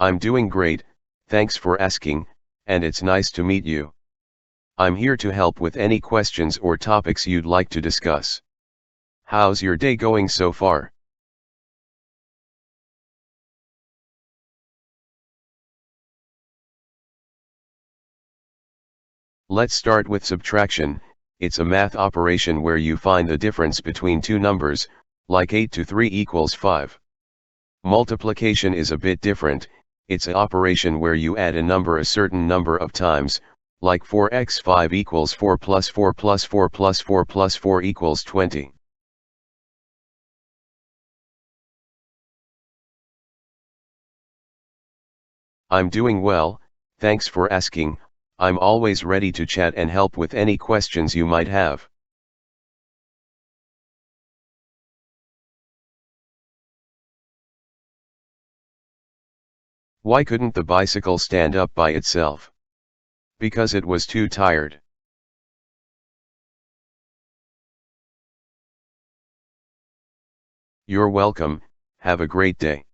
I'm doing great, thanks for asking, and it's nice to meet you. I'm here to help with any questions or topics you'd like to discuss. How's your day going so far? Let's start with subtraction. It's a math operation where you find the difference between two numbers, like 8 to 3 equals 5. Multiplication is a bit different. It's an operation where you add a number a certain number of times, like 4x5 equals 4 plus 4 plus 4 plus 4 plus 4 equals 20. I'm doing well, thanks for asking. I'm always ready to chat and help with any questions you might have. Why couldn't the bicycle stand up by itself? Because it was too tired. You're welcome, have a great day.